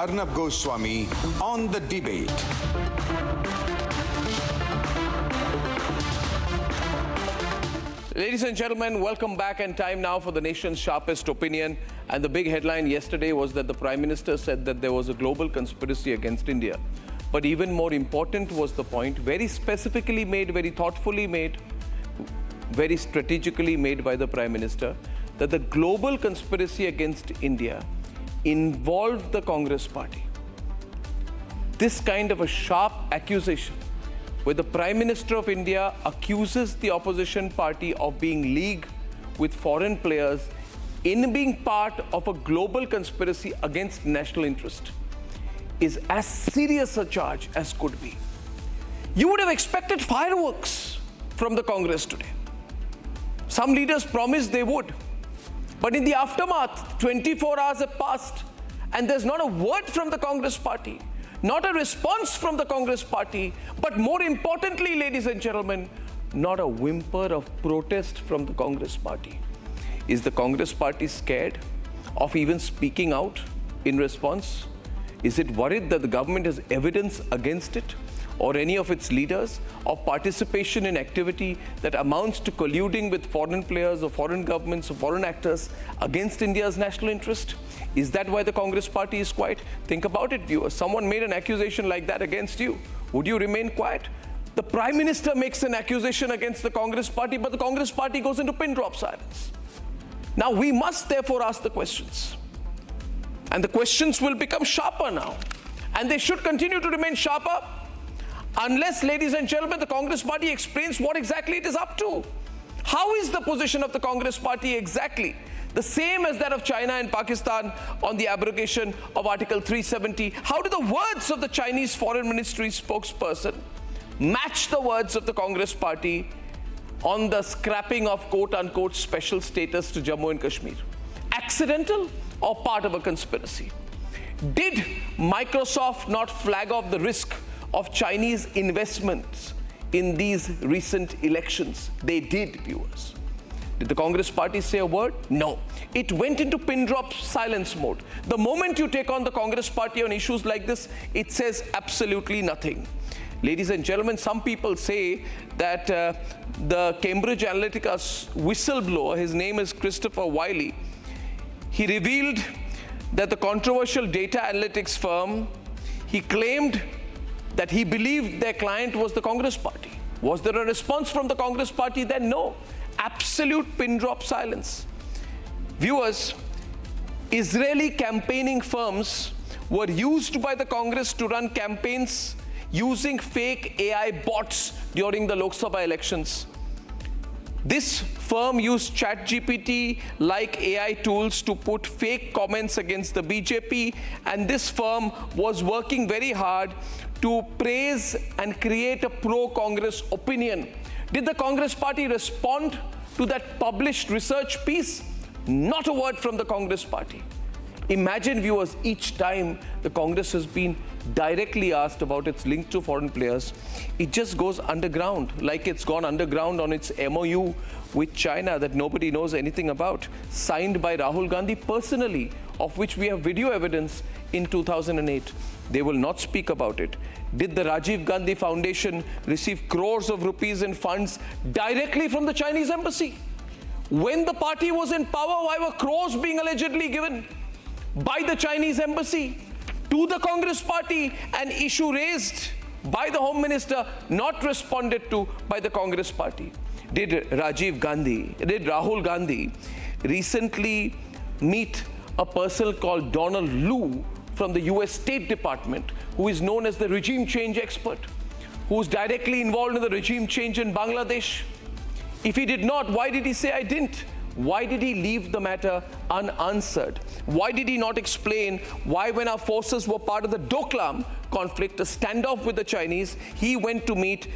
Arnab Goswami on the debate. Ladies and gentlemen, welcome back, and time now for the nation's sharpest opinion. And the big headline yesterday was that the Prime Minister said that there was a global conspiracy against India. But even more important was the point, very specifically made, very thoughtfully made, very strategically made by the Prime Minister, that the global conspiracy against India involved the Congress party. This kind of a sharp accusation, where the Prime Minister of India accuses the opposition party of being leagued with foreign players in being part of a global conspiracy against national interest, is as serious a charge as could be. You would have expected fireworks from the Congress today. Some leaders promised they would. But in the aftermath, 24 hours have passed, and there's not a word from the Congress party, not a response from the Congress party, but more importantly, ladies and gentlemen, not a whimper of protest from the Congress party. Is the Congress party scared of even speaking out in response? Is it worried that the government has evidence against it or any of its leaders of participation in activity that amounts to colluding with foreign players or foreign governments or foreign actors against India's national interest? Is that why the Congress party is quiet? Think about it, viewers. Someone made an accusation like that against you. Would you remain quiet? The Prime Minister makes an accusation against the Congress party, but the Congress party goes into pin drop silence. Now, we must therefore ask the questions. And the questions will become sharper now. And they should continue to remain sharper unless, ladies and gentlemen, the Congress party explains what exactly it is up to. How is the position of the Congress party exactly the same as that of China and Pakistan on the abrogation of Article 370? How do the words of the Chinese Foreign Ministry spokesperson match the words of the Congress party on the scrapping of quote-unquote special status to Jammu and Kashmir? Accidental or part of a conspiracy? Did Microsoft not flag off the risk of Chinese investments in these recent elections? They did, viewers. Did the Congress party say a word? No. It went into pin drop silence mode. The moment you take on the Congress party on issues like this, it says absolutely nothing. Ladies and gentlemen, some people say that the Cambridge Analytica's whistleblower, his name is Christopher Wiley, he revealed that the controversial data analytics firm, he claimed that he believed their client was the Congress party. Was there a response from the Congress party? Then no. Absolute pin drop silence. Viewers, Israeli campaigning firms were used by the Congress to run campaigns using fake AI bots during the Lok Sabha elections. This firm used ChatGPT-like AI tools to put fake comments against the BJP, and this firm was working very hard to praise and create a pro-Congress opinion. Did the Congress party respond to that published research piece? Not a word from the Congress party. Imagine, viewers, each time the Congress has been directly asked about its link to foreign players, it just goes underground, like it's gone underground on its MOU with China that nobody knows anything about, signed by Rahul Gandhi personally, of which we have video evidence in 2008. They will not speak about it. Did the Rajiv Gandhi Foundation receive crores of rupees in funds directly from the Chinese embassy? When the party was in power, why were crores being allegedly given by the Chinese embassy to the Congress party? An issue raised by the Home Minister, not responded to by the Congress party. Did Rahul Gandhi recently meet a person called Donald Lu from the US State Department, who is known as the regime change expert, who's directly involved in the regime change in Bangladesh? If he did not, why did he say I didn't? Why did he leave the matter unanswered? Why did he not explain why, when our forces were part of the Doklam conflict, a standoff with the Chinese, he went to meet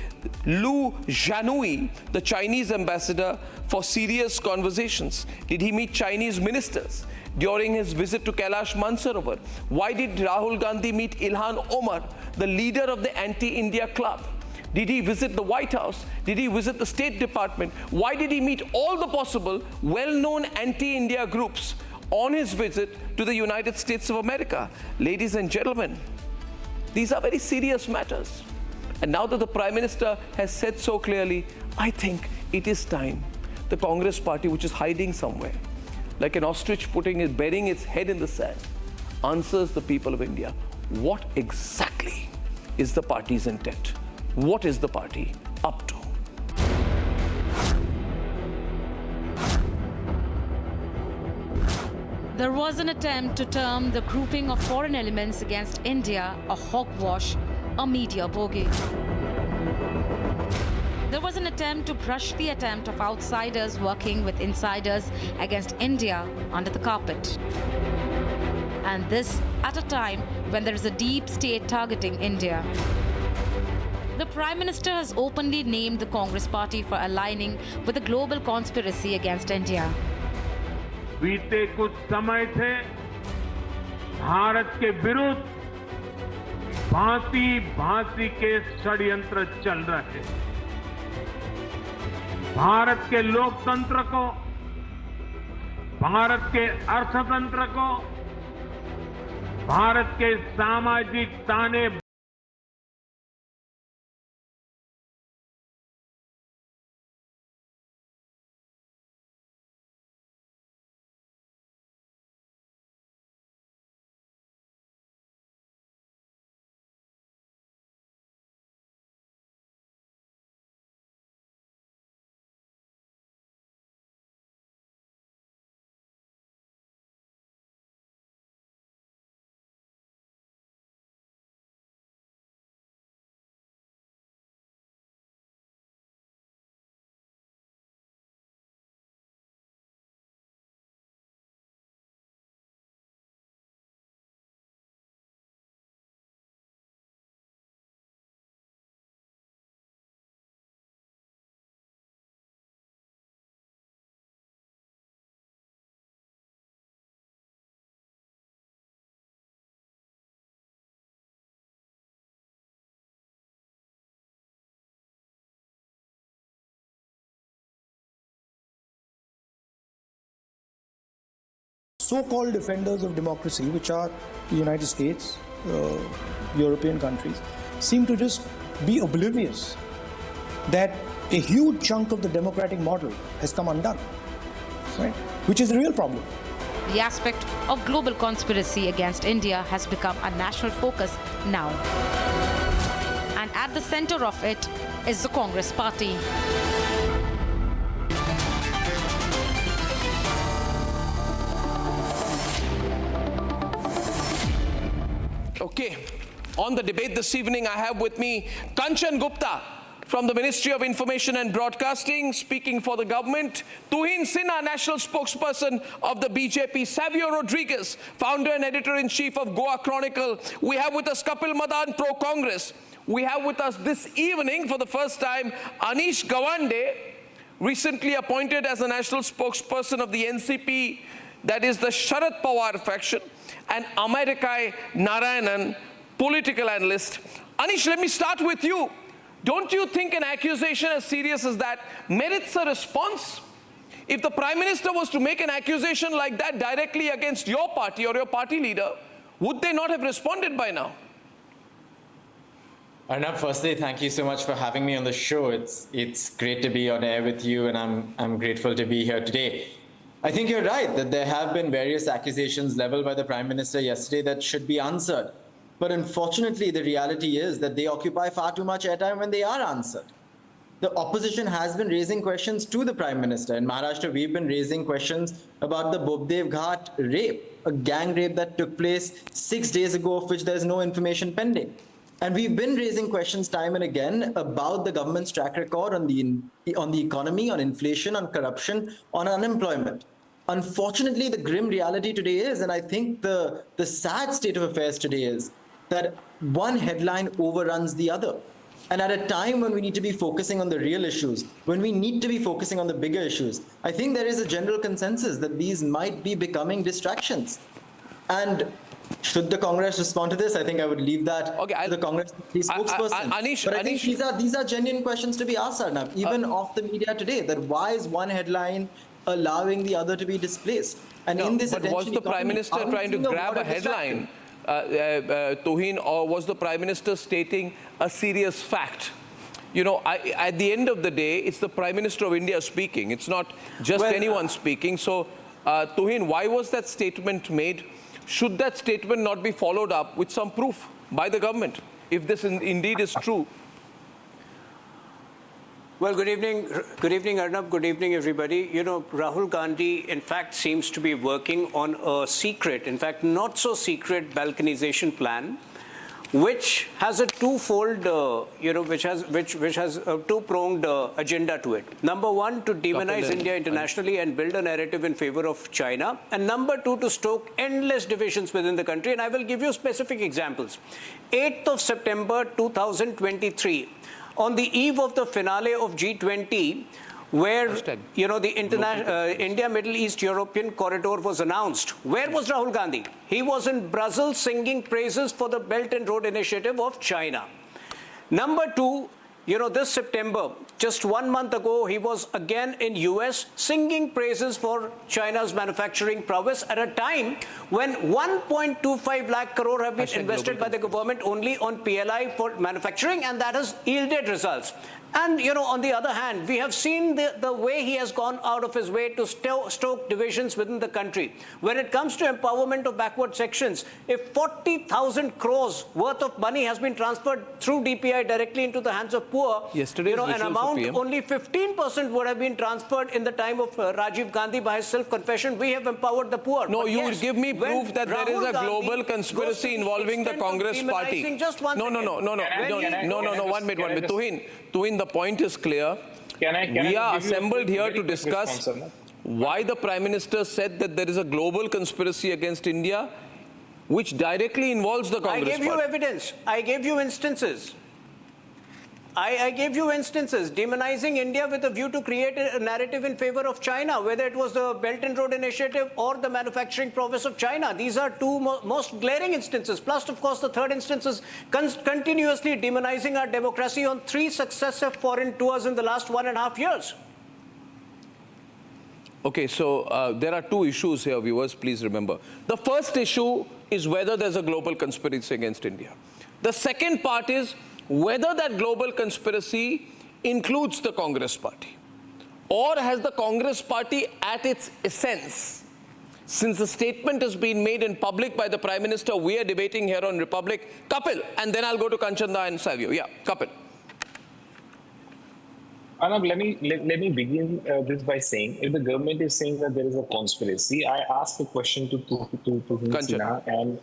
Lu Zhanui, the Chinese ambassador, for serious conversations? Did he meet Chinese ministers during his visit to Kailash Mansarovar? Why did Rahul Gandhi meet Ilhan Omar, the leader of the anti-India club? Did he visit the White House? Did he visit the State Department? Why did he meet all the possible well-known anti-India groups? on his visit to the United States of America. Ladies and gentlemen, these are very serious matters. And now that the Prime Minister has said so clearly, I think it is time the Congress party, which is hiding somewhere, like an ostrich burying its head in the sand, answers the people of India. What exactly is the party's intent? What is the party up to? There was an attempt to term the grouping of foreign elements against India a hogwash, a media bogey. There was an attempt to brush the attempt of outsiders working with insiders against India under the carpet. And this at a time when there is a deep state targeting India. The Prime Minister has openly named the Congress party for aligning with the global conspiracy against India. बीते कुछ समय से भारत के विरुद्ध भांति भांति के षड्यंत्र चल रहे हैं। भारत के लोकतंत्र को, भारत के अर्थतंत्र को, भारत के सामाजिक ताने so-called defenders of democracy, which are the United States, European countries, seem to just be oblivious that a huge chunk of the democratic model has come undone, right? Which is a real problem. The aspect of global conspiracy against India has become a national focus now. And at the center of it is the Congress party. Okay, on the debate this evening, I have with me Kanchan Gupta from the Ministry of Information and Broadcasting, speaking for the government, Tuhin Sinha, national spokesperson of the BJP, Savio Rodriguez, founder and editor-in-chief of Goa Chronicle. We have with us Kapil Madan, pro-Congress. We have with us this evening, for the first time, Anish Gawande, recently appointed as the national spokesperson of the NCP, that is the Sharad Pawar faction, and Amerikai Narayanan, political analyst. Anish, let me start with you. Don't you think an accusation as serious as that merits a response? If the Prime Minister was to make an accusation like that directly against your party or your party leader, would they not have responded by now? Arnab, firstly, thank you so much for having me on the show. It's great to be on air with you, and I'm grateful to be here today. I think you're right that there have been various accusations leveled by the Prime Minister yesterday that should be answered. But unfortunately, the reality is that they occupy far too much airtime when they are answered. The opposition has been raising questions to the Prime Minister. In Maharashtra, we've been raising questions about the Bobdev Ghat rape, a gang rape that took place 6 days ago, of which there's no information pending. And we've been raising questions time and again about the government's track record on the economy, on inflation, on corruption, on unemployment. Unfortunately, the grim reality today is, and I think the sad state of affairs today is, that one headline overruns the other. And at a time when we need to be focusing on the real issues, when we need to be focusing on the bigger issues, I think there is a general consensus that these might be becoming distractions. And should the Congress respond to this? I think I would leave that to the Congress spokesperson. But I think these are genuine questions to be asked, Arnab, even off the media today, that why is one headline allowing the other to be displaced? And No, in this but was attention the Prime economy, Minister are we trying to seeing a grab war a of distraction? headline, Tuhin, or was the Prime Minister stating a serious fact? You know, at the end of the day, it's the Prime Minister of India speaking. It's not just anyone speaking. So, Tuhin, why was that statement made? Should that statement not be followed up with some proof by the government, if this indeed is true? Well, good evening, Arnab. Good evening, everybody. You know, Rahul Gandhi, in fact, seems to be working on a secret, in fact, not so secret balkanization plan, which has a twofold, which has a two-pronged agenda to it. Number one, to demonize India internationally and build a narrative in favor of China. And number two, to stoke endless divisions within the country. And I will give you specific examples. 8th of September 2023, on the eve of the finale of G20, where, you know, the India Middle East European corridor was announced. Where was Rahul Gandhi? He was in Brussels singing praises for the Belt and Road Initiative of China. Number two, you know, this September, just 1 month ago, he was again in US singing praises for China's manufacturing prowess at a time when 1.25 lakh crore have been invested by the government only on PLI for manufacturing, and that has yielded results. And, you know, on the other hand, we have seen the way he has gone out of his way to stoke divisions within the country. When it comes to empowerment of backward sections, if 40,000 crores worth of money has been transferred through DPI directly into the hands of poor, you know, an amount only 15% would have been transferred in the time of Rajiv Gandhi by his self-confession. We have empowered the poor. No, you would give me proof that there is a global conspiracy involving the Congress party. No, 1 minute. Tuhin, the point is clear. We are assembled here to discuss why the Prime Minister said that there is a global conspiracy against India, which directly involves the Congress party. I gave you evidence. I gave you instances. I gave you instances demonizing India with a view to create a narrative in favor of China, whether it was the Belt and Road Initiative or the manufacturing prowess of China. These are two most glaring instances. Plus, of course, the third instance is continuously demonizing our democracy on 3 successive foreign tours in the last 1.5 years. Okay, so there are 2 issues here, viewers, please remember. The first issue is whether there's a global conspiracy against India. The second part is whether that global conspiracy includes the Congress party, or has the Congress party at its essence. Since the statement has been made in public by the Prime Minister, we are debating here on Republic. Kapil, and then I'll go to Kanchanda and Savio. Yeah, Kapil. Arnab, let me begin this by saying, if the government is saying that there is a conspiracy, I asked the question to Sinha and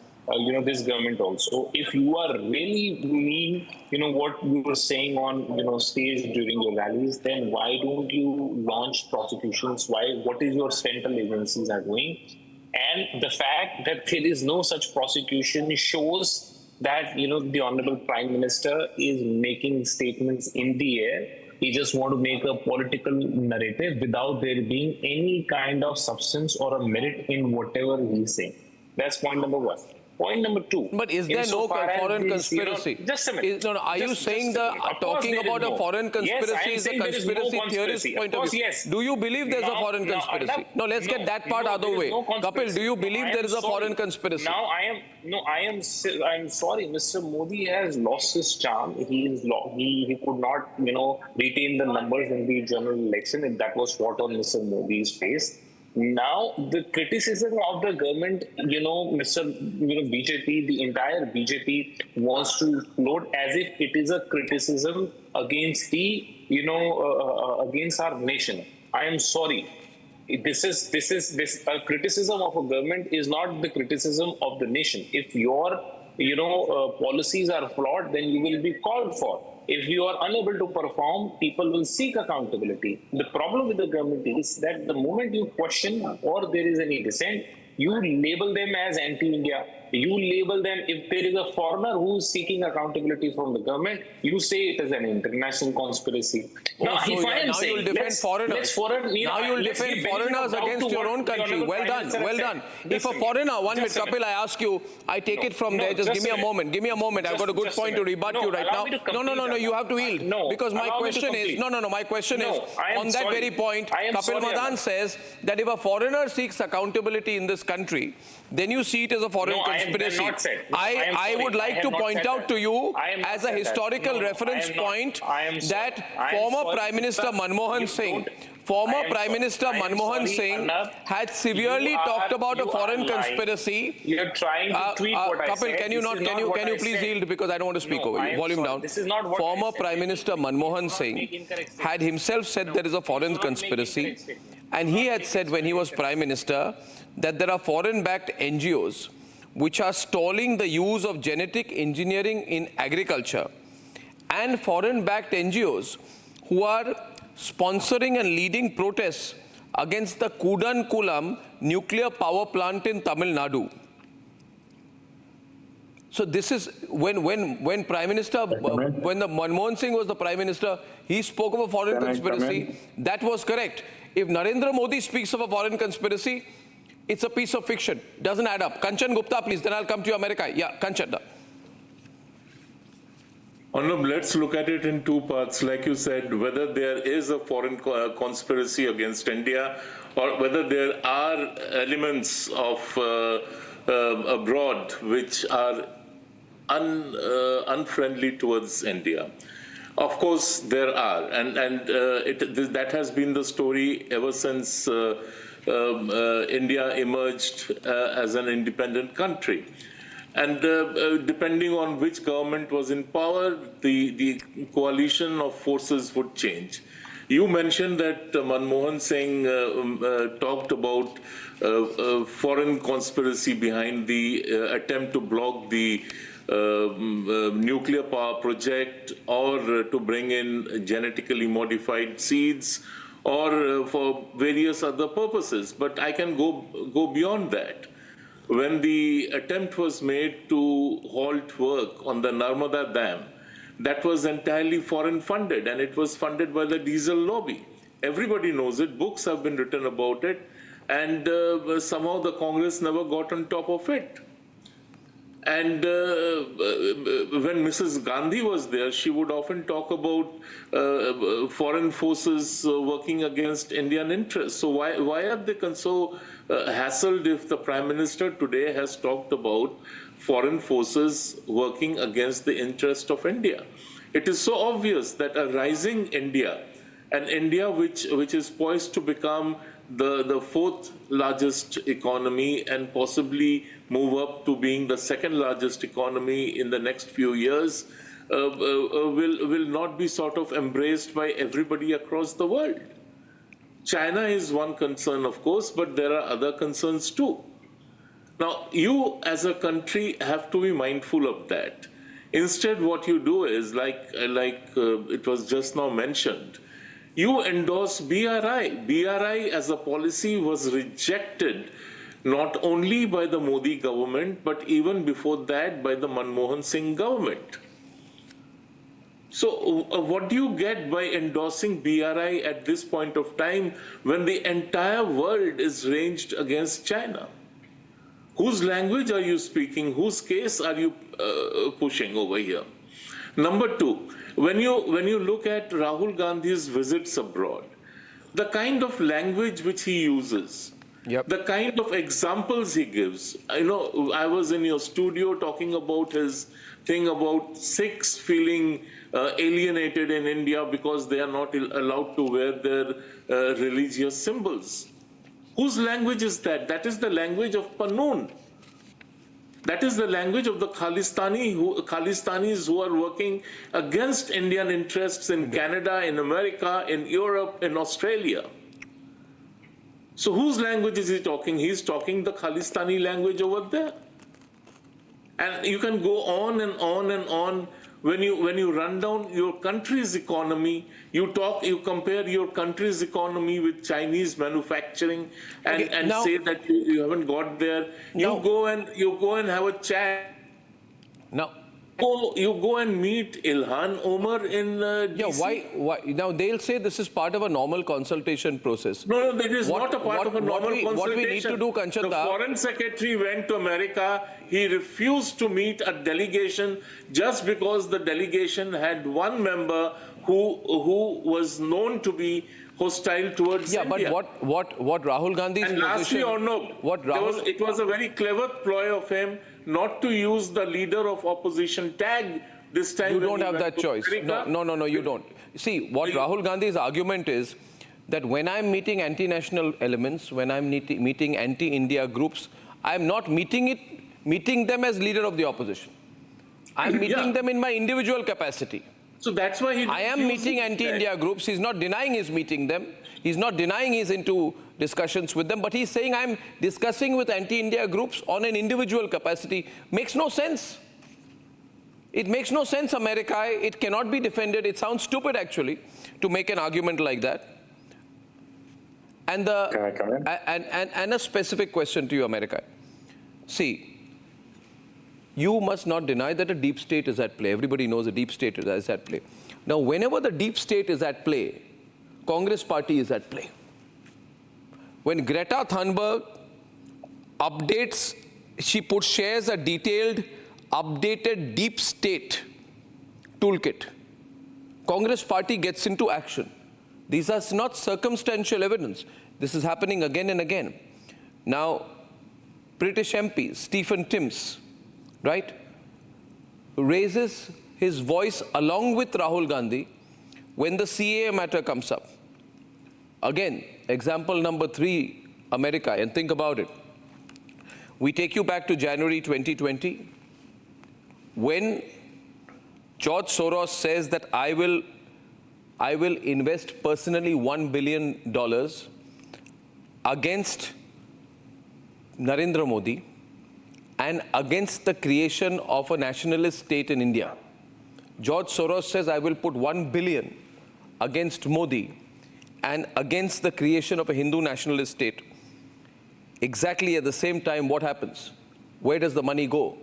this government also. If you are really mean, what you were saying on, stage during your rallies, then why don't you launch prosecutions? What is your central agencies are doing? And the fact that there is no such prosecution shows that, the Honorable Prime Minister is making statements in the air. He just want to make a political narrative without there being any kind of substance or a merit in whatever he's saying. That's point number 1. Point number 2. But is there no foreign conspiracy? Just a minute. Are you saying talking about a foreign conspiracy is a conspiracy theorist point of view? Yes. Do you believe there's a foreign conspiracy? No, let's get that part out of the way. Kapil, do you believe there is a foreign conspiracy? I'm sorry. Mr. Modi has lost his charm. He could not, retain the numbers in the general election, and that was what on Mr. Modi's face. Now, the criticism of the government, BJP, the entire BJP wants to float as if it is a criticism against against our nation. I am sorry. This criticism of a government is not the criticism of the nation. If your, policies are flawed, then you will be called for. If you are unable to perform, people will seek accountability. The problem with the government is that the moment you question or there is any dissent, you label them as anti-India. you label them, if there is a foreigner who is seeking accountability from the government, you say it is an international conspiracy. Now, So if I am now saying, you'll defend foreigners. Now you'll defend foreigners against your own country. Well done, well done. If a foreigner, 1 minute, Kapil, I ask you, I take it from there. Just give me a moment. Give me a moment. I've got a good point to rebut you right now. No. You have to yield. Because my question is, my question is, on that very point, Kapil Madan says that if a foreigner seeks accountability in this country, then you see it as a foreign conspiracy. I would like to point out to you as a historical reference point that former Prime Minister Manmohan Singh had severely talked about a foreign conspiracy. You're trying to tweet what I Kapil, said. can you please yield, because I don't want to speak over you. Volume down. This is not what Former Prime Minister Manmohan Singh had himself said there is a foreign conspiracy, and he had said when he was Prime Minister that there are foreign-backed NGOs which are stalling the use of genetic engineering in agriculture, and foreign-backed NGOs who are sponsoring and leading protests against the Kudankulam nuclear power plant in Tamil Nadu. So this is when Prime Minister, when the Manmohan Singh was the Prime Minister, he spoke of a foreign conspiracy. That was correct. If Narendra Modi speaks of a foreign conspiracy, it's a piece of fiction. Doesn't add up. Kanchan Gupta, please. Then I'll come to you, America. Yeah, Kanchan. Arnab, let's look at it in two parts. Like you said, whether there is a foreign conspiracy against India, or whether there are elements of abroad which are unfriendly towards India. Of course, there are, and that has been the story ever since India emerged as an independent country. And depending on which government was in power, the coalition of forces would change. You mentioned that Manmohan Singh talked about foreign conspiracy behind the attempt to block the nuclear power project, or to bring in genetically modified seeds, or for various other purposes. But I can go beyond that. When the attempt was made to halt work on the Narmada Dam, that was entirely foreign funded, and it was funded by the diesel lobby. Everybody knows it, books have been written about it, and somehow the Congress never got on top of it. And when Mrs. Gandhi was there, she would often talk about foreign forces working against Indian interests. So why are they so hassled if the Prime Minister today has talked about foreign forces working against the interest of India? It is so obvious that a rising India, an India which is poised to become the fourth largest economy and possibly move up to being the second largest economy in the next few years, will not be sort of embraced by everybody across the world. China is one concern, of course, but there are other concerns too. Now, you as a country have to be mindful of that. Instead, what you do is, like it was just now mentioned, you endorse BRI. BRI as a policy was rejected not only by the Modi government, but even before that by the Manmohan Singh government. So what do you get by endorsing BRI at this point of time when the entire world is ranged against China? Whose language are you speaking? Whose case are you pushing over here? Number two, when you look at Rahul Gandhi's visits abroad, the kind of language which he uses, the kind of examples he gives. I know I was in your studio talking about his thing about Sikhs feeling alienated in India because they are not allowed to wear their religious symbols. Whose language is that? That is the language of Pannoon. That is the language of the Khalistanis who are working against Indian interests in Canada, in America, in Europe, in Australia. So whose language is he talking? He's talking the Khalistani language over there. And you can go on and on and on when you run down your country's economy, you compare your country's economy with Chinese manufacturing, and now, say that you haven't got there. You go and have a chat. Now, You go and meet Ilhan Omar in DC. Why? Now, they'll say this is part of a normal consultation process. No, that is not a part of a normal consultation. What we need to do, Kanchanda... The foreign secretary went to America. He refused to meet a delegation just because the delegation had one member who was known to be hostile towards India. But what Rahul Gandhi's and lastly, position... it was a very clever ploy of him not to use the leader of opposition tag this time. You don't have that choice. No, you don't. See, what Rahul Gandhi's argument is that when I'm meeting anti-national elements, when I'm meeting anti-India groups, I'm not meeting them as leader of the opposition. I'm meeting them in my individual capacity. So that's why I am meeting anti-India groups. He's not denying he's meeting them. He's not denying he's into discussions with them, but he's saying I'm discussing with anti-India groups on an individual capacity. Makes no sense. It makes no sense, America. It cannot be defended. It sounds stupid, actually, to make an argument like that. And Can I come in? And a specific question to you, America. See, you must not deny that a deep state is at play. Everybody knows a deep state is at play. Now, whenever the deep state is at play, Congress party is at play. When Greta Thunberg updates, shares a detailed, updated deep state toolkit, Congress party gets into action. These are not circumstantial evidence. This is happening again and again. Now, British MP Stephen Timms, right, raises his voice along with Rahul Gandhi when the CAA matter comes up. Again, example number 3, America, and think about it. We take you back to January 2020, when George Soros says that I will invest personally $1 billion against Narendra Modi and against the creation of a nationalist state in India. George Soros says I will put $1 billion against Modi and against the creation of a Hindu nationalist state. Exactly at the same time, what happens? Where does the money go?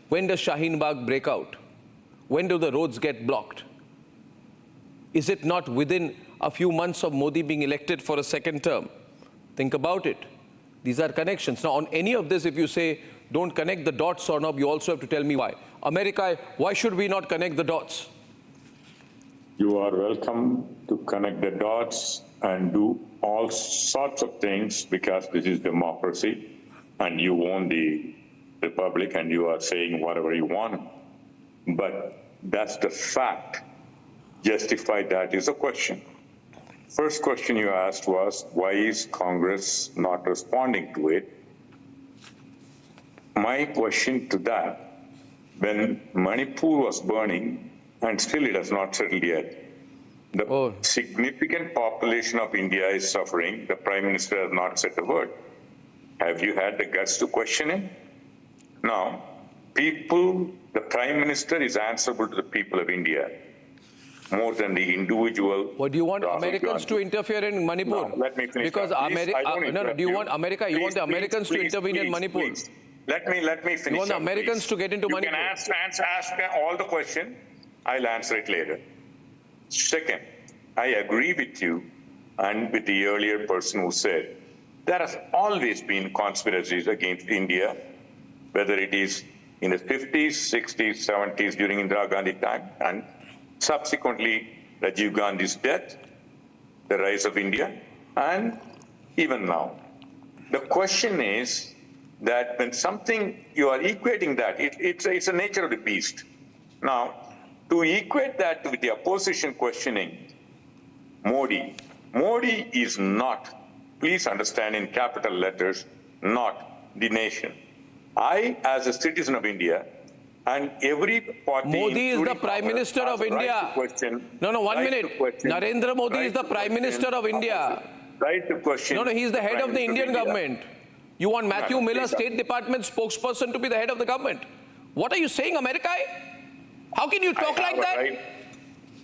When does Shaheen Bagh break out? When do the roads get blocked? Is it not within a few months of Modi being elected for a second term? Think about it. These are connections. Now, on any of this, if you say, don't connect the dots, Arnab, you also have to tell me why. America, why should we not connect the dots? You are welcome to connect the dots and do all sorts of things because this is democracy and you own the republic and you are saying whatever you want. But that's the fact. Justify that is a question. First question you asked was, why is Congress not responding to it? My question to that, when Manipur was burning, and still it has not settled yet, the significant population of India is suffering. The Prime Minister has not said a word. Have you had the guts to question him? Now, the Prime Minister is answerable to the people of India more than the individual. What do you want Americans to interfere in Manipur? No, let me finish. Because do you want America? You want the Americans to intervene in Manipur? Please. Let me finish. You want the Americans to get into Manipur? You can ask all the question. I'll answer it later. Second, I agree with you and with the earlier person who said there has always been conspiracies against India, whether it is in the 50s, 60s, 70s during Indira Gandhi time, and subsequently Rajiv Gandhi's death, the rise of India, and even now. The question is that when something, you are equating that, it's a nature of the beast. Now, to equate that with the opposition questioning Modi is not, please understand in capital letters, not the nation. I, as a citizen of India, and every party... Modi is the Prime Minister of India. No, 1 minute. Narendra Modi is the Prime Minister of India. Right to question. No, he's the head of the Indian government. You want Matthew Miller, State Department spokesperson, to be the head of the government. What are you saying, America? How can you talk like that? Right.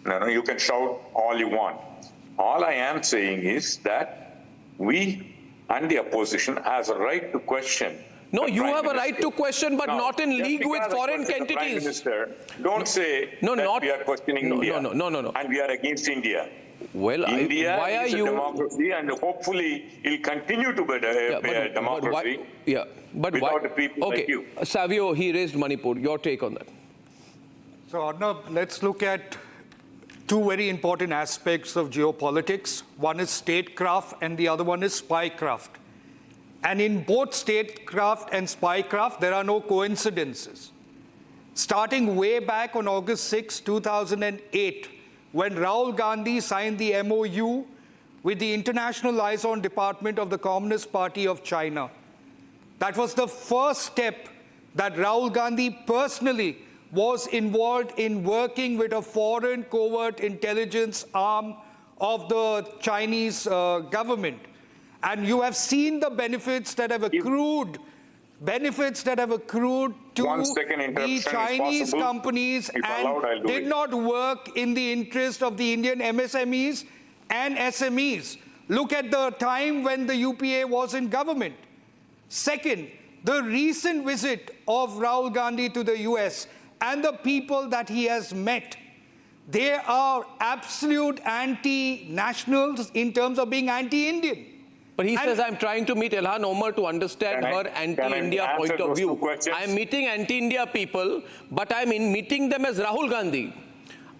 No, you can shout all you want. All I am saying is that we and the opposition has a right to question. No, you have a right to question, but not in league with foreign entities. Don't say that we are questioning India. No. And we are against India. Well, India why are is you? a democracy, and hopefully it'll continue to be a democracy. But without why? the people like you. Savio, he raised Manipur. Your take on that? So, Arnab, let's look at two very important aspects of geopolitics. One is statecraft and the other one is spycraft. And in both statecraft and spycraft, there are no coincidences. Starting way back on August 6, 2008, when Rahul Gandhi signed the MOU with the International Liaison Department of the Communist Party of China. That was the first step that Rahul Gandhi personally was involved in working with a foreign covert intelligence arm of the Chinese government. And you have seen the benefits that have accrued, to the Chinese companies, and did not work in the interest of the Indian MSMEs and SMEs. Look at the time when the UPA was in government. Second, the recent visit of Rahul Gandhi to the US and the people that he has met, they are absolute anti-nationals in terms of being anti-Indian. But he says, I'm trying to meet Ilhan Omar to understand her anti-India point of view. I'm meeting anti-India people, but I'm meeting them as Rahul Gandhi.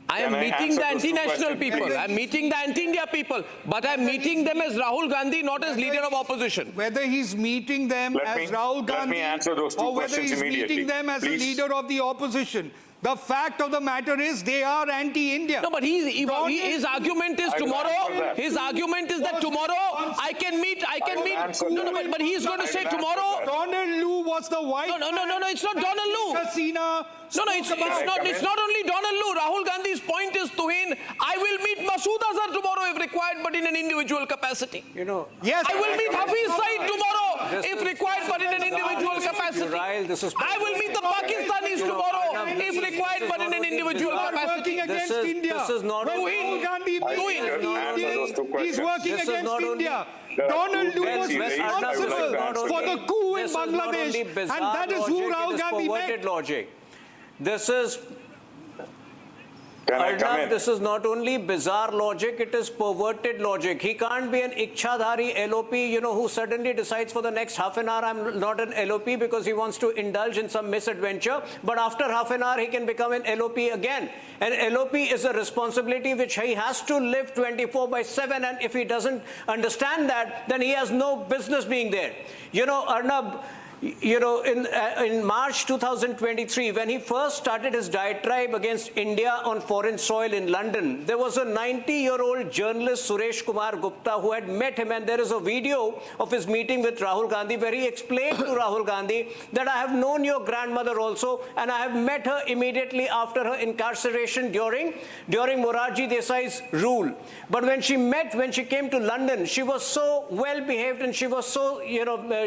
I am meeting the anti-national people. I'm meeting the anti-India people, but I'm meeting them as Rahul Gandhi, not as leader of opposition. Whether he's meeting them as Rahul Gandhi or whether he's meeting them as a leader of the opposition, the fact of the matter is they are anti-India. No, but his argument is tomorrow. His argument is that tomorrow I can meet. No, but he's going to say tomorrow. Donald Lu was the white. No, it's not Donald Lu. It's not only Donald Lu. Rahul Gandhi's point is, Tuhin, I will meet Masood Azhar tomorrow if required, but in an individual capacity. Yes. I will meet Hafiz Saeed tomorrow if required, but in an individual capacity. I will meet the Pakistanis tomorrow if required, but in an individual capacity. Working against India. This is not Rahul Gandhi he's working against India. Donald Lu was responsible for the coup in Bangladesh, and that is who Rahul Gandhi met. Logic. This is Arnab, this is not only bizarre logic, it is perverted logic. He can't be an Ikshadhari LOP, who suddenly decides for the next half an hour, I'm not an LOP because he wants to indulge in some misadventure. But after half an hour, he can become an LOP again. An LOP is a responsibility which he has to live 24/7. And if he doesn't understand that, then he has no business being there. Arnab, in March 2023, when he first started his diatribe against India on foreign soil in London, there was a 90-year-old journalist, Suresh Kumar Gupta, who had met him, and there is a video of his meeting with Rahul Gandhi where he explained to Rahul Gandhi that I have known your grandmother also, and I have met her immediately after her incarceration during Morarji Desai's rule. But when she came to London, she was so well behaved, and she was so,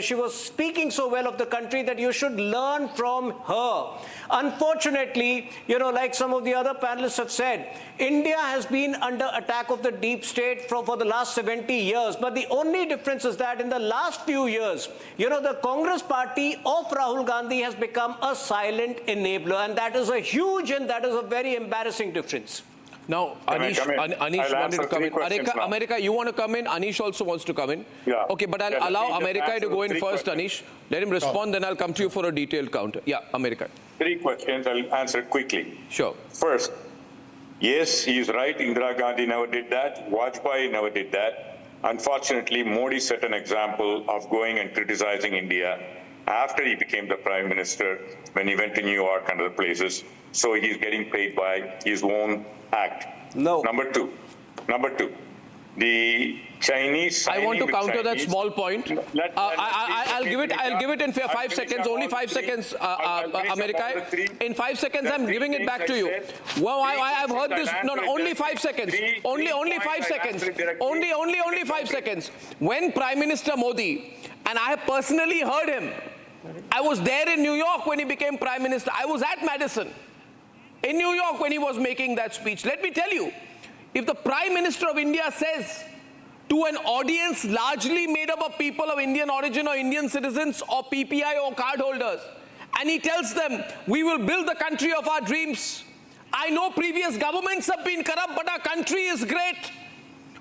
she was speaking so well of the country that you should learn from her. Unfortunately, like some of the other panelists have said, India has been under attack of the deep state for the last 70 years. But the only difference is that in the last few years, the Congress party of Rahul Gandhi has become a silent enabler. And that is a huge and that is a very embarrassing difference. Now, Anish wanted to come in. America, you want to come in? Anish also wants to come in. Yeah. Okay, but I'll allow America to go in first, Anish. Let him respond, then I'll come to you for a detailed counter. Yeah, America. 3 questions. I'll answer quickly. Sure. First, yes, he is right. Indira Gandhi never did that. Vajpayee never did that. Unfortunately, Modi set an example of going and criticizing India after he became the Prime Minister when he went to New York and other places. So he's getting paid by his own act. No. Number two, the Chinese. I want to counter that small point. I'll give it in 5 seconds. Only 5 seconds, America. In 5 seconds, I'm giving it back to you. Well, I've heard this. No, only 5 seconds. Only 5 seconds. Only 5 seconds. When Prime Minister Modi, and I have personally heard him, I was there in New York when he became Prime Minister. I was at Madison. in New York when he was making that speech. Let me tell you, if the Prime Minister of India says to an audience largely made up of people of Indian origin or Indian citizens or PPI or card holders, and he tells them, we will build the country of our dreams. I know previous governments have been corrupt, but our country is great.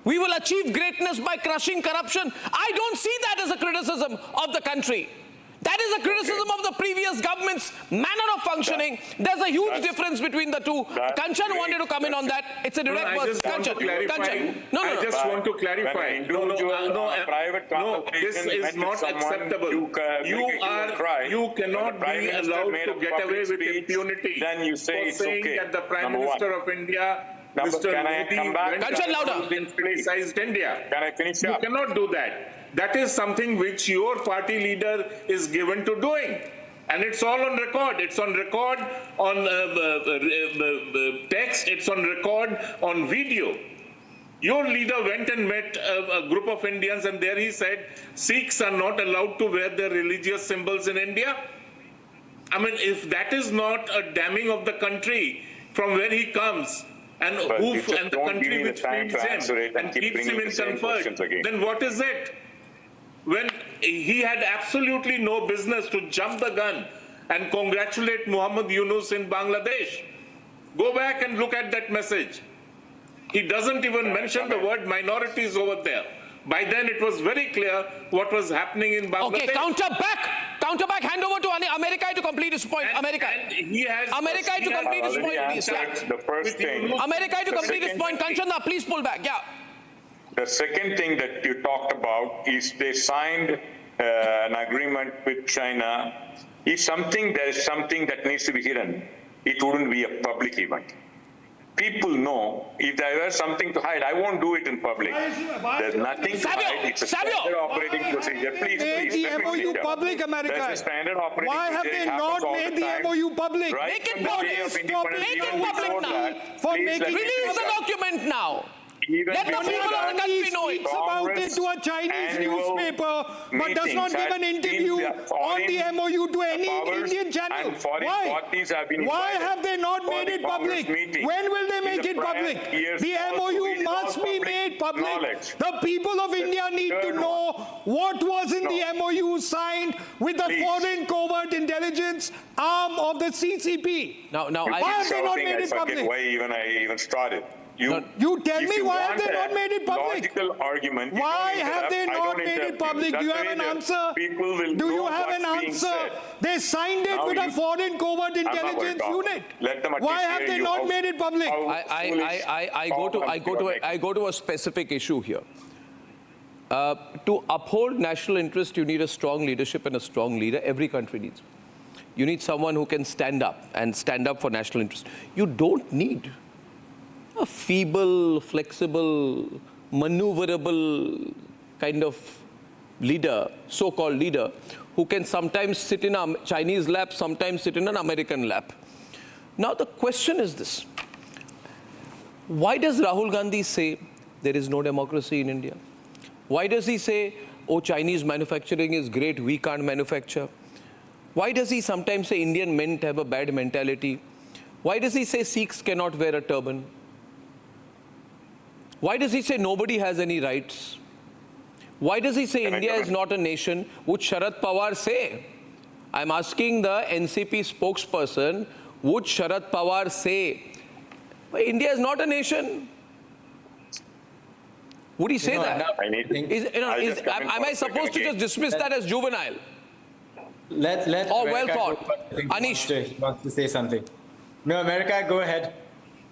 We will achieve greatness by crushing corruption. I don't see that as a criticism of the country. That is a criticism of the previous government's manner of functioning. There's a huge difference between the two. Kanchan wanted to come in on that. It's a direct versus Kanchan. I just want to clarify. No, this is not acceptable. You cannot be allowed to get away with impunity for saying that the Prime Minister of India, Mr. Modi, went and criticized India. Can I finish You up? cannot do that. That is something which your party leader is given to doing. And it's all on record. It's on record on text. It's on record on video. Your leader went and met a group of Indians, and there he said, Sikhs are not allowed to wear their religious symbols in India. I mean, if that is not a damning of the country from where he comes, and the country which feeds him and keeps him in comfort, then what is it? When he had absolutely no business to jump the gun and congratulate Muhammad Yunus in Bangladesh. Go back and look at that message. He doesn't even mention the word minorities over there. By then it was very clear what was happening in Bangladesh. Okay, counter back, hand over to America to complete his point. America to complete his point. The first thing. America to complete his point. Kanchana, please pull back. Yeah. The second thing that you talked about is they signed an agreement with China. If there is something that needs to be hidden, it wouldn't be a public event. People know if there were something to hide, I won't do it in public. There's nothing to hide. It's a standard operating procedure. Please, the MOU public, America. There's a standard operating Why have procedure. they not made the MOU public? Right? Make it public now. Release the document now. Let the people of the country know it. Speaks about it to a Chinese newspaper, but does not give an interview on the MOU to any Indian channel. Why? Why have they not made it public? When will they make it public? The MOU must be made public. The people of India need to know what was in the MOU signed with the foreign covert intelligence arm of the CCP. Why have they not made it public? Why I even started. You tell me, why have they not made it public? Argument, why have they not made it public? Do you have an answer? Do you have an answer? They signed it with a foreign covert intelligence unit. Why have they not made it public? I go to a specific issue here. To uphold national interest, you need a strong leadership and a strong leader. Every country needs. You need someone who can stand up for national interest. You don't need a feeble, flexible, maneuverable kind of leader, so-called leader, who can sometimes sit in a Chinese lap, sometimes sit in an American lap. Now the question is this. Why does Rahul Gandhi say there is no democracy in India? Why does he say, oh, Chinese manufacturing is great, we can't manufacture? Why does he sometimes say Indian men have a bad mentality? Why does he say Sikhs cannot wear a turban? Why does he say nobody has any rights? Why does he say India is not a nation? Would Sharad Pawar say? I'm asking the NCP spokesperson, would Sharad Pawar say, India is not a nation? Would he say that? Am I supposed to just dismiss that as juvenile? Let well thought. Anish wants to say something. No, America, go ahead.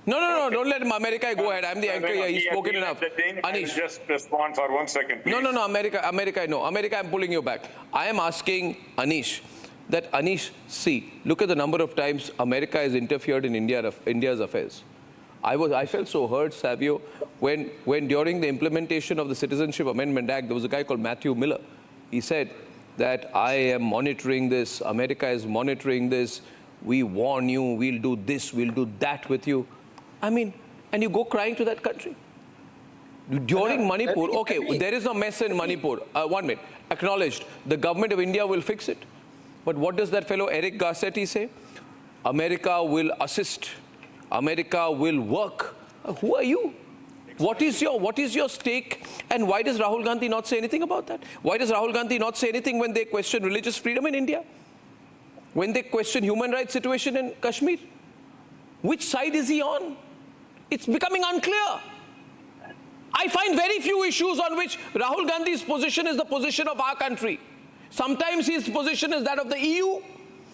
No, don't let America go ahead. I'm the anchor here. He's spoken enough. Anish, just respond for 1 second, please. No, America, no. America, I'm pulling you back. I am asking Anish that, Anish, see, look at the number of times America has interfered in India's affairs. I felt so hurt, Savio, when during the implementation of the Citizenship Amendment Act, there was a guy called Matthew Miller. He said that I am monitoring this, America is monitoring this, we warn you, we'll do this, we'll do that with you. I mean, and you go crying to that country. During Manipur, okay, there is a mess in Manipur. 1 minute. Acknowledged. The government of India will fix it. But what does that fellow Eric Garcetti say? America will assist America will work. Who are you? What is your stake? And why does Rahul Gandhi not say anything about that? Why does Rahul Gandhi not say anything when they question religious freedom in India? When they question human rights situation in Kashmir? Which side is he on? It's becoming unclear. I find very few issues on which Rahul Gandhi's position is the position of our country. Sometimes his position is that of the EU,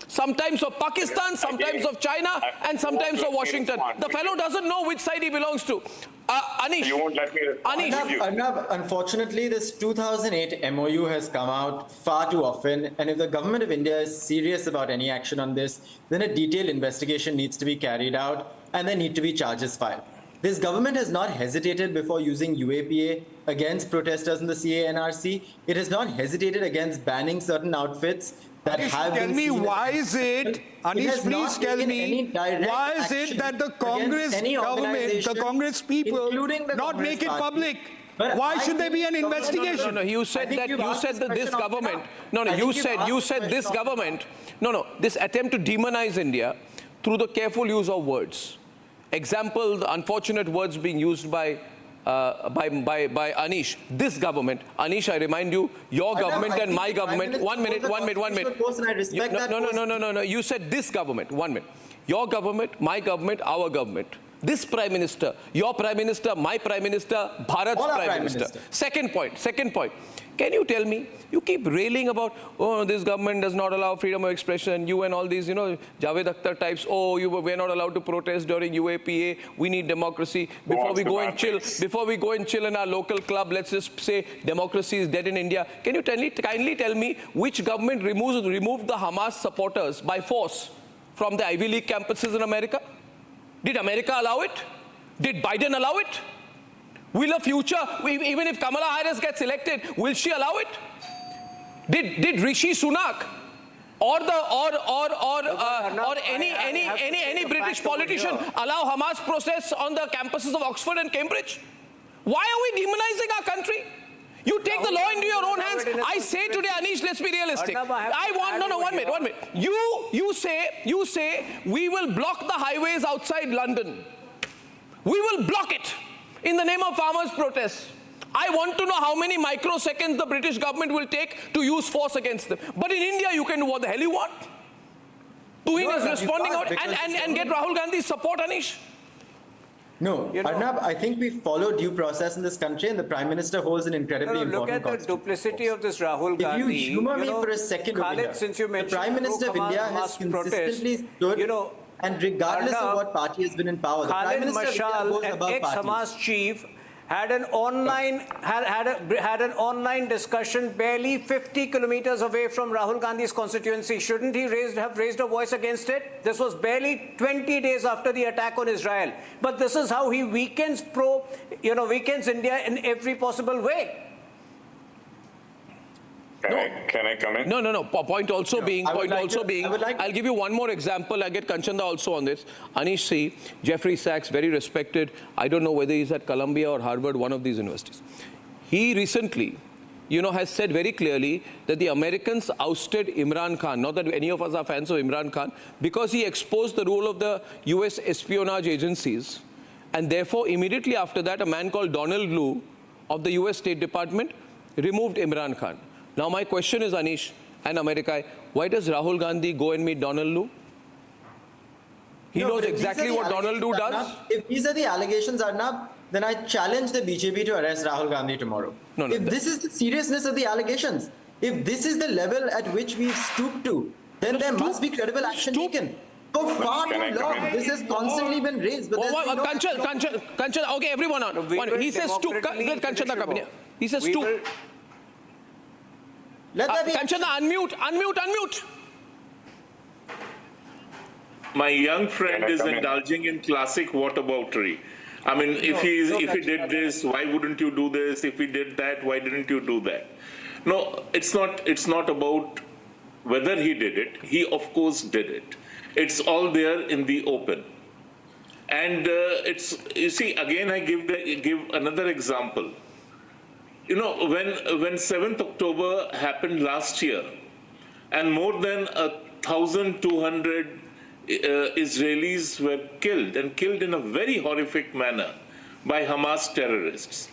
sometimes of Pakistan, sometimes of China, and sometimes of Washington. The fellow doesn't know which side he belongs to. Anish. You won't let me respond. Arnab, unfortunately, this 2008 MOU has come out far too often. And if the government of India is serious about any action on this, then a detailed investigation needs to be carried out and there need to be charges filed. This government has not hesitated before using UAPA against protesters in the CA-NRC. It has not hesitated against banning certain outfits that have been Tell me, why is it, Anish, please tell me, why is it that the Congress government, the Congress people, not make it public? Why should there be an investigation? No, you said that this government, you said this government, this attempt to demonize India through the careful use of words. Example, the unfortunate words being used by Anish. This government, Anish, I remind you, your government and my government. 1 minute. No. You said this government. 1 minute. Your government, my government, our government. This Prime Minister, your Prime Minister, my Prime Minister, Bharat's Prime Minister. Second point. Can you tell me, you keep railing about, oh, this government does not allow freedom of expression, you and all these, Javed Akhtar types, we're not allowed to protest during UAPA, we need democracy. Before we go and chill in our local club, let's just say democracy is dead in India. Can you kindly tell me which government removed the Hamas supporters by force from the Ivy League campuses in America? Did America allow it? Did Biden allow it? Will a future, even if Kamala Harris gets elected, will she allow it? Did Rishi Sunak or any British politician allow Hamas protests on the campuses of Oxford and Cambridge? Why are we demonizing our country? You take the law into your own hands. I say today, Anish, let's be realistic. One minute. You say we will block the highways outside London. We will block it in the name of farmers' protests. I want to know how many microseconds the British government will take to use force against them. But in India, you can do what the hell you want. Tuhin is responding out and get Rahul Gandhi's support, Anish. No, Arnab, I think we follow due process in this country and the Prime Minister holds an incredibly important Look at the duplicity of this Rahul Gandhi. If you humor me for a second, Khalid, since you the Prime Minister of India has consistently stood, and regardless of what party has been in power, the Prime Minister of India goes above parties. Ex-Hamas chief had an online discussion barely 50 kilometers away from Rahul Gandhi's constituency. Shouldn't he have raised a voice against it? This was barely 20 days after the attack on Israel. But this is how he weakens India in every possible way. Can I come in? No. Point also being, I'll give you one more example. I get Kanchanda also on this. Anish C. Jeffrey Sachs, very respected. I don't know whether he's at Columbia or Harvard, one of these universities. He recently, has said very clearly that the Americans ousted Imran Khan, not that any of us are fans of Imran Khan, because he exposed the role of the US espionage agencies. And therefore, immediately after that, a man called Donald Lu of the US State Department removed Imran Khan. Now, my question is, Anish and America, why does Rahul Gandhi go and meet Donald Lu? He knows exactly what Donald Lu does. If these are the allegations, Arnab, then I challenge the BJP to arrest Rahul Gandhi tomorrow. If this is the seriousness of the allegations, if this is the level at which we've stooped to, then there must be credible action taken. For far too long, this has constantly been raised. But Kanchana, okay, everyone on. He says stoop. He says stoop. Kanchana, unmute. My young friend is indulging in classic whataboutery. I mean, if he did this, why wouldn't you do this? If he did that, why didn't you do that? No, it's not about whether he did it. He, of course, did it. It's all there in the open. And you see, again, I give another example. When 7th October happened last year, and more than 1,200 Israelis were killed, and killed in a very horrific manner by Hamas terrorists.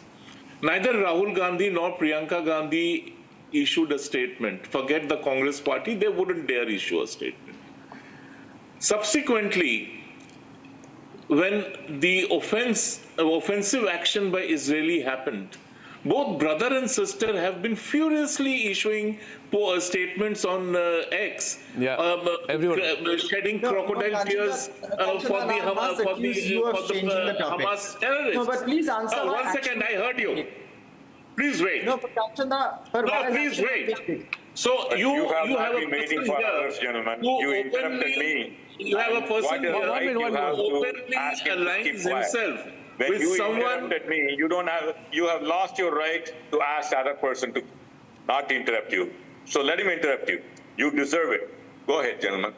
Neither Rahul Gandhi nor Priyanka Gandhi issued a statement. Forget the Congress party, they wouldn't dare issue a statement. Subsequently, when the offensive action by Israeli happened, both brother and sister have been furiously issuing statements on X, shedding crocodile tears for the Hamas terrorists. No, but please answer. One second, I heard you. Please wait. No, but please wait. So you have been waiting for hours, gentlemen. You interrupted me. You have a person who openly aligns himself with someone. You interrupted me. You have lost your right to ask the other person to not interrupt you. So let him interrupt you. You deserve it. Go ahead, gentlemen.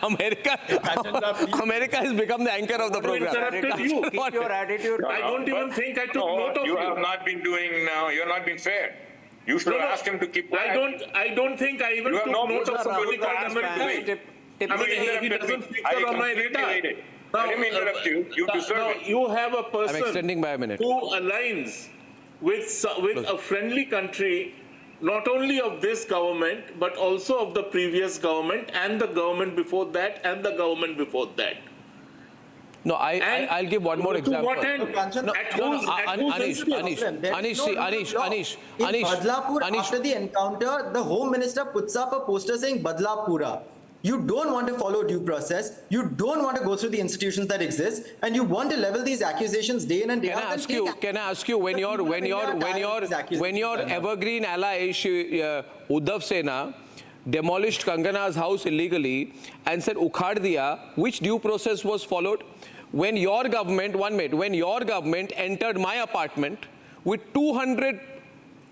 America has become the anchor of the program. Keep your attitude. I don't even think I took note of you. You have not been doing now. You're not being fair. You should have asked him to keep quiet. I don't think I even took note of somebody called America. He doesn't feature on my radar. Let him interrupt you. You deserve it. You have a person I'm extending by a minute. who aligns with a friendly country, not only of this government, but also of the previous government and the government before that and the government before that. No, I'll give one more example. To what end? Anish. In Badlapur, after the encounter, the Home Minister puts up a poster saying Badlapura. You don't want to follow due process. You don't want to go through the institutions that exist, and you want to level these accusations day in and day out. Can I ask you when your evergreen ally Uddhav Sena demolished Kangana's house illegally and said ukhad diya, which due process was followed? When your government, when your government entered my apartment with 200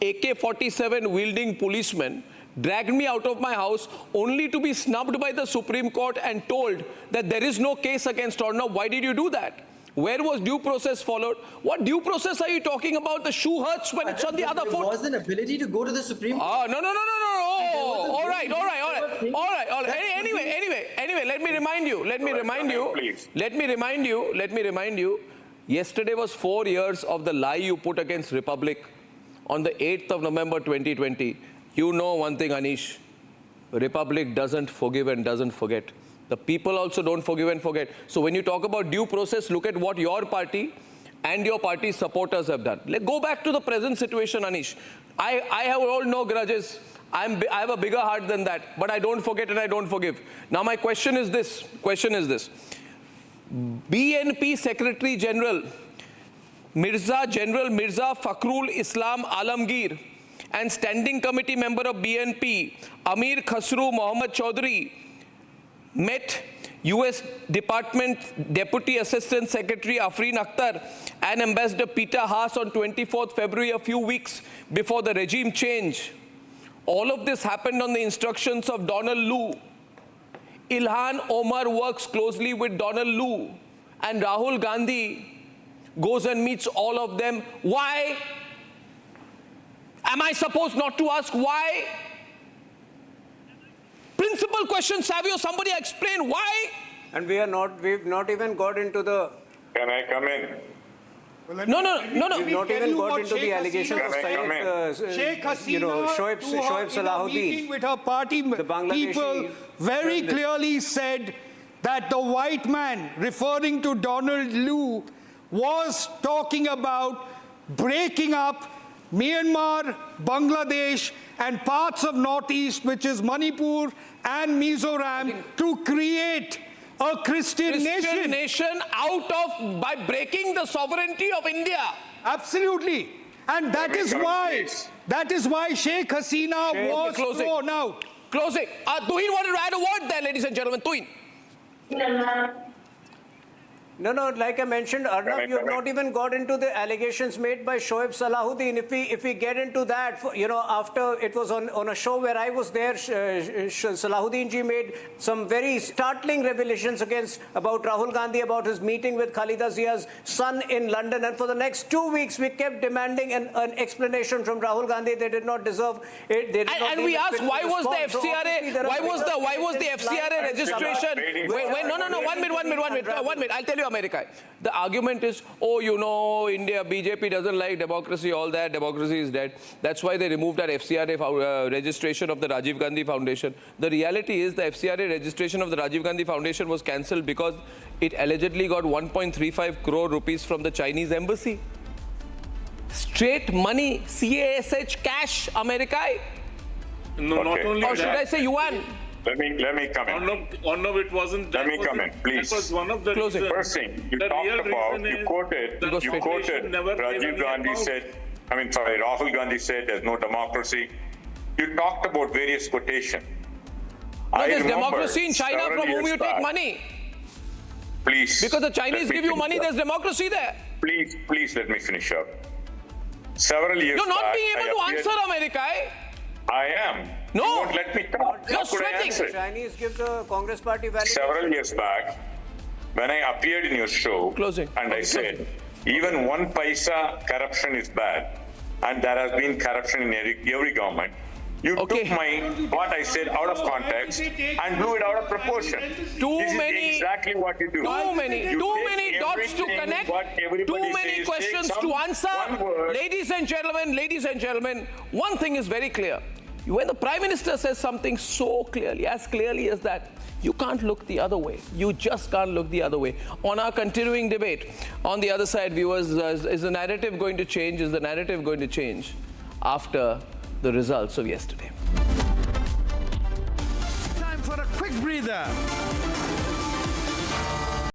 AK-47 wielding policemen, dragged me out of my house only to be snubbed by the Supreme Court and told that there is no case against Arnab. Why did you do that? Where was due process followed? What due process are you talking about? The shoe hurts when it's on the other foot. There was an ability to go to the Supreme Court. Oh, no. Oh, all right. Anyway, let me remind you. Yesterday was 4 years of the lie you put against Republic on the 8th of November 2020. You know one thing, Anish. Republic doesn't forgive and doesn't forget. The people also don't forgive and forget. So when you talk about due process, look at what your party and your party's supporters have done. Let's go back to the present situation, Anish. I have all no grudges. I have a bigger heart than that. But I don't forget and I don't forgive. Now my question is this. BNP Secretary General Mirza Fakhrul Islam Alamgir and Standing Committee member of BNP Amir Khusro Mohammad Chaudhry met US Department Deputy Assistant Secretary Afreen Akhtar and Ambassador Peter Haas on 24th February, a few weeks before the regime change. All of this happened on the instructions of Donald Lu. Ilhan Omar works closely with Donald Lu, and Rahul Gandhi goes and meets all of them. Why? Am I supposed not to ask why? Principal question, Savio, somebody explain why? And we've not even got into the... Can I come in? No. We've not even got into the allegations of Sheikh Hasina, Shoaib Salahuddin. Meeting with her party people, very clearly said that the white man, referring to Donald Lu, was talking about breaking up Myanmar, Bangladesh, and parts of Northeast, which is Manipur and Mizoram, to create a Christian nation by breaking the sovereignty of India. Absolutely. And that is why Sheikh Hasina was thrown out. Closing. Tuhin wanted to add a word there, ladies and gentlemen. Tuhin. Can I come in? Sheikh Hasina, Sheikh Hasina, Sheikh Hasina, Sheikh Hasina was talking about breaking up Myanmar, Bangladesh, and parts of Northeast, which is Manipur and Mizoram, to create a Christian nation. Absolutely. And that is why Sheikh Hasina was thrown out. Closing. Tuhin wanted to add a word there, ladies and gentlemen. Tuhin. No, like I mentioned, Arnab, you've not even got into the allegations made by Shoaib Salahuddin. If we get into that, after it was on a show where I was there, Salahuddin ji made some very startling revelations about Rahul Gandhi, about his meeting with Khalida Zia's son in London. And for the next 2 weeks, we kept demanding an explanation from Rahul Gandhi. They did not deserve it. They did not and we asked, why was the FCRA, why was the FCRA registration? Wait, no, 1 minute. I'll tell you, America. The argument is, India, BJP doesn't like democracy, all that, democracy is dead. That's why they removed our FCRA registration of the Rajiv Gandhi Foundation. The reality is the FCRA registration of the Rajiv Gandhi Foundation was cancelled because it allegedly got 1.35 crore rupees from the Chinese embassy. Straight money, CASH, cash, America. No, not only or should I say yuan? Let me come in. Arnab, it wasn't. Let me come in, please. That was one of the reasons. First thing, you quoted Rajiv Gandhi said, Rahul Gandhi said there's no democracy. You talked about various quotations. No, there's democracy in China from whom you take money. Please. Because the Chinese give you money, there's democracy there. Please let me finish up. Several years back, you're not being able to answer, America. I am. No. You won't let me talk. You're sweating. The Chinese give the Congress party validation. Several years back, when I appeared in your show, and I said, even 1 paisa corruption is bad, and there has been corruption in every government. You took what I said out of context and blew it out of proportion. Exactly what you do. Too many dots to connect. Too many questions to answer. Ladies and gentlemen, one thing is very clear. When the Prime Minister says something so clearly, as clearly as that, you can't look the other way. You just can't look the other way. On our continuing debate, on the other side, viewers, is the narrative going to change? Is the narrative going to change after the results of yesterday? Time for a quick breather.